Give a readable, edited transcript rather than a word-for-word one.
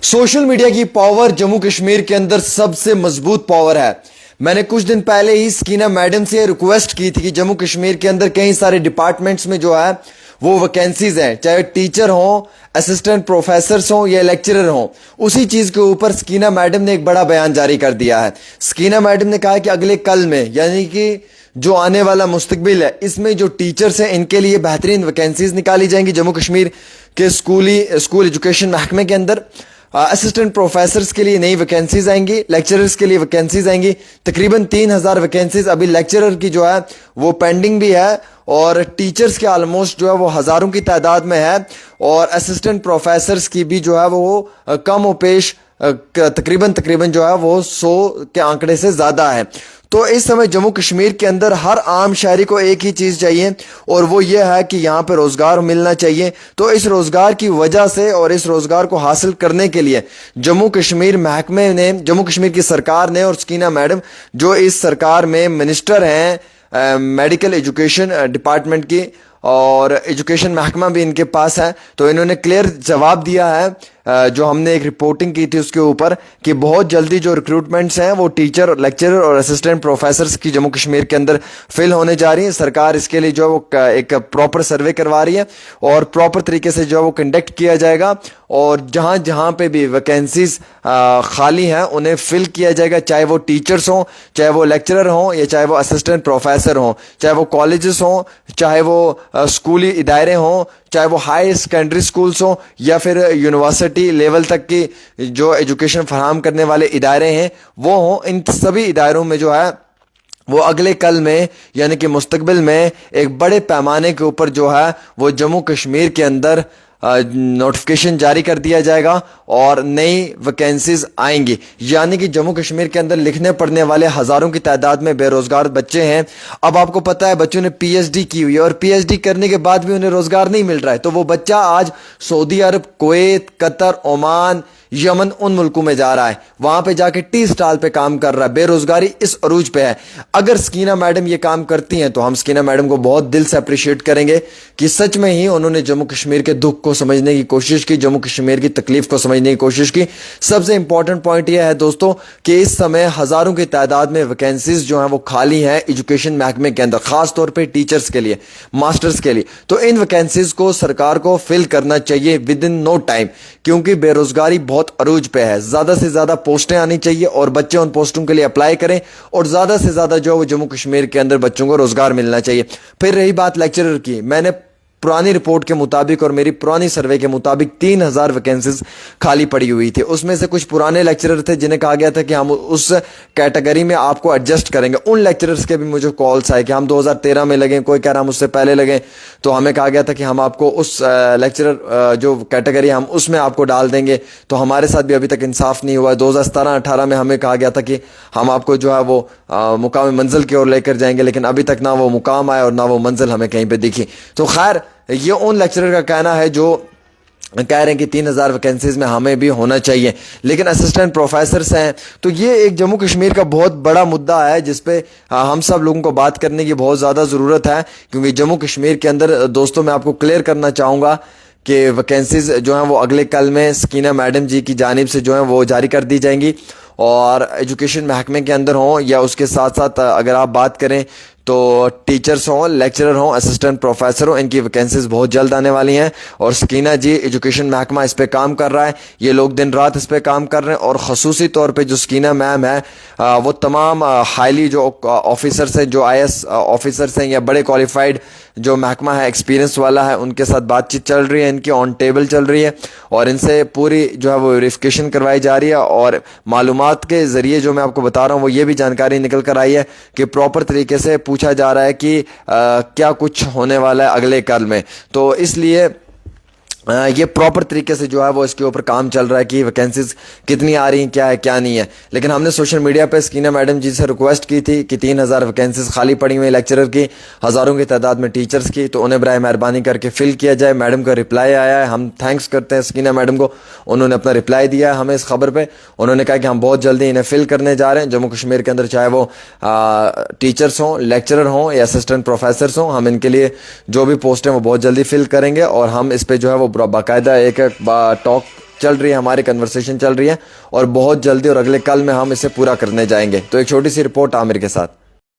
Social media की power Jammu Kashmir के अंदर सबसे मजबूत पावर है। मैंने कुछ दिन पहले ही स्कीना मैडम से रिक्वेस्ट की थी कि जम्मू कश्मीर के अंदर कई सारे डिपार्टमेंट्स में जो है वो वैकेंसीज हैं, चाहे टीचर हो, असिस्टेंट प्रोफेसर्स हो या लेक्चरर हो। उसी चीज के ऊपर स्कीना मैडम ने एक बड़ा बयान जारी कर दिया है। स्कीना मैडम ने कहा कि अगले कल में, यानी कि जो आने वाला मुस्तकबिल है, इसमें जो टीचर्स हैं इनके लिए बेहतरीन वैकेंसीज निकाली जाएंगी जम्मू कश्मीर के स्कूल एजुकेशन महकमे के अंदर। असिस्टेंट प्रोफेसर्स के लिए नई वैकेंसीज आएंगी, लेक्चरर्स के लिए वैकेंसीज आएंगी। तकरीबन 3000 वैकेंसीज अभी लेक्चरर की जो है वो पेंडिंग भी है, और टीचर्स के ऑलमोस्ट जो है वो हजारों की तादाद में है, और असिस्टेंट प्रोफेसर्स की भी जो है वो कम और पेश तकरीबन जो है वो 100 के आंकड़े से ज्यादा है। तो इस समय जम्मू कश्मीर के अंदर हर आम शहरी को एक ही चीज चाहिए, और वो ये है कि यहाँ पे रोजगार मिलना चाहिए। तो इस रोजगार की वजह से और इस रोजगार को हासिल करने के लिए जम्मू कश्मीर महकमे ने, जम्मू कश्मीर की सरकार ने, और स्कीना मैडम जो इस सरकार में मिनिस्टर हैं मेडिकल एजुकेशन डिपार्टमेंट की, और एजुकेशन महकमा भी इनके पास है, तो इन्होंने क्लियर जवाब दिया है जो हमने एक रिपोर्टिंग की थी उसके ऊपर, कि बहुत जल्दी जो रिक्रूटमेंट्स हैं वो टीचर, लेक्चरर और असिस्टेंट प्रोफेसर्स की जम्मू कश्मीर के अंदर फिल होने जा रही है। सरकार इसके लिए जो है वो एक प्रॉपर सर्वे करवा रही है, और प्रॉपर तरीके से जो है वो कंडक्ट किया जाएगा, और जहां जहां पे भी वैकेंसीज खाली हैं उन्हें फिल किया जाएगा, चाहे वो टीचर्स हों, चाहे वो लेक्चरर हों, या चाहे वो असिस्टेंट प्रोफेसर हों, चाहे वो कॉलेजेस हों, चाहे वो स्कूली इदारे हों, चाहे वो हाई सेकेंडरी स्कूल्स हों, या फिर यूनिवर्सिटी लेवल तक की जो एजुकेशन फराहम करने वाले इदारे हैं वो हों। इन सभी इदारों में जो है वो अगले कल में, यानी कि मुस्तकबिल में एक बड़े पैमाने के ऊपर जो है वो जम्मू कश्मीर के अंदर नोटिफिकेशन जारी कर दिया जाएगा और नई वैकेंसीज आएंगी। यानी कि जम्मू कश्मीर के अंदर लिखने पढ़ने वाले हजारों की तादाद में बेरोजगार बच्चे हैं। अब आपको पता है बच्चों ने पीएचडी की हुई है, और पीएचडी करने के बाद भी उन्हें रोजगार नहीं मिल रहा है। तो वो बच्चा आज सऊदी अरब, कुवैत, कतर, ओमान, यमन, उन मुल्कों में जा रहा है, वहां पे जाके टी स्टॉल पे काम कर रहा है। बेरोजगारी इस अरूज पे है। अगर स्कीना मैडम ये काम करती हैं तो हम स्कीना मैडम को बहुत दिल से अप्रिशिएट करेंगे कि सच में ही उन्होंने जम्मू कश्मीर के दुख को समझने की कोशिश की, जम्मू कश्मीर की तकलीफ को समझने की कोशिश की। सबसे इंपॉर्टेंट पॉइंट यह है दोस्तों कि इस समय हजारों की तादाद में वैकेंसीज जो हैं वो खाली हैं एजुकेशन महकमे के अंदर, खास तौर पर टीचर्स के लिए, मास्टर्स के लिए। तो इन वैकेंसीज को सरकार को फिल करना चाहिए विद इन नो टाइम, क्योंकि बेरोजगारी बहुत अरूज पे है। ज्यादा से ज्यादा पोस्टें आनी चाहिए और बच्चे उन पोस्टों के लिए अप्लाई करें, और ज्यादा से ज्यादा जो है जम्मू कश्मीर के अंदर बच्चों को रोजगार मिलना चाहिए। फिर रही बात लेक्चरर की, मैंने पुरानी रिपोर्ट के मुताबिक और मेरी पुरानी सर्वे के मुताबिक 3000 वैकेंसीज खाली पड़ी हुई थी। उसमें से कुछ पुराने लेक्चरर थे जिन्हें कहा गया था कि हम उस कैटेगरी में आपको एडजस्ट करेंगे। उन लेक्चरर्स के भी मुझे कॉल्स आए कि हम 2013 में लगे, कोई कह रहा हम उससे पहले लगे। तो हमें कहा गया था कि हम आपको उस लेक्चरर जो कैटेगरी हम उसमें आपको डाल देंगे। तो हमारे साथ भी अभी तक इंसाफ नहीं हुआ। 2017-18 में हमें कहा गया था कि हम आपको जो है वो मुकाम मंजिल की ओर लेकर जाएंगे, लेकिन अभी तक ना वो मुकाम आया और ना वो मंजिल हमें कहीं पे दिखी। तो खैर ये उन लेक्चरर का कहना है जो कह रहे हैं कि 3000 वैकेंसीज में हमें भी होना चाहिए, लेकिन असिस्टेंट प्रोफेसर्स हैं। तो ये एक जम्मू कश्मीर का बहुत बड़ा मुद्दा है जिसपे हम सब लोगों को बात करने की बहुत ज़्यादा ज़रूरत है, क्योंकि जम्मू कश्मीर के अंदर दोस्तों मैं आपको क्लियर करना चाहूँगा कि वैकेंसीज जो हैं वो अगले कल में स्कीना मैडम जी की जानिब से जो हैं वो जारी कर दी जाएंगी, और एजुकेशन महकमे के अंदर हों या उसके साथ साथ अगर आप बात करें तो टीचर्स हों, लेक्चरर हों, असिस्टेंट प्रोफेसर हों, इनकी वैकेंसीज बहुत जल्द आने वाली हैं। और स्कीना जी, एजुकेशन महकमा इस पे काम कर रहा है, ये लोग दिन रात इस पे काम कर रहे हैं। और खसूसी तौर पे जो स्कीना मैम है वो तमाम हाईली जो ऑफिसर्स हैं, जो आईएएस ऑफिसर्स हैं या बड़े क्वालिफाइड जो महकमा है, एक्सपीरियंस वाला है, उनके साथ बातचीत चल रही है, इनकी ऑन टेबल चल रही है, और इनसे पूरी जो है वो वेरिफिकेशन करवाई जा रही है। और मालूमात के ज़रिए जो मैं आपको बता रहा हूँ वो ये भी जानकारी निकल कर आई है कि प्रॉपर तरीके से पूछा जा रहा है कि क्या कुछ होने वाला है अगले कल में। तो इसलिए ये प्रॉपर तरीके से जो है वो इसके ऊपर काम चल रहा है कि वैकेंसीज कितनी आ रही हैं, क्या है क्या नहीं है। लेकिन हमने सोशल मीडिया पे स्कीना मैडम जी से रिक्वेस्ट की थी कि 3000 वैकेंसीज खाली पड़ी हुई लेक्चरर की, हज़ारों की तादाद में टीचर्स की, तो उन्हें बराए मेहरबानी करके फिल किया जाए। मैडम का रिप्लाई आया है, हम थैंक्स करते हैं स्कीना मैडम को, उन्होंने अपना रिप्लाई दिया है हमें इस खबर पर। उन्होंने कहा कि हम बहुत जल्दी इन्हें फिल करने जा रहे हैं जम्मू कश्मीर के अंदर, चाहे वो टीचर्स हों, लेक्चरर हों या असिस्टेंट प्रोफेसर्स हों। हम इनके लिए जो भी पोस्ट हैं वो बहुत जल्दी फिल करेंगे, और हम इस पर जो है वो बाकायदा एक टॉक چل رہی ہے, ہماری کنورسیشن چل رہی ہے, اور بہت جلدی اور اگلے کل میں ہم اسے پورا کرنے جائیں گے. تو ایک چھوٹی سی رپورٹ عامر کے ساتھ.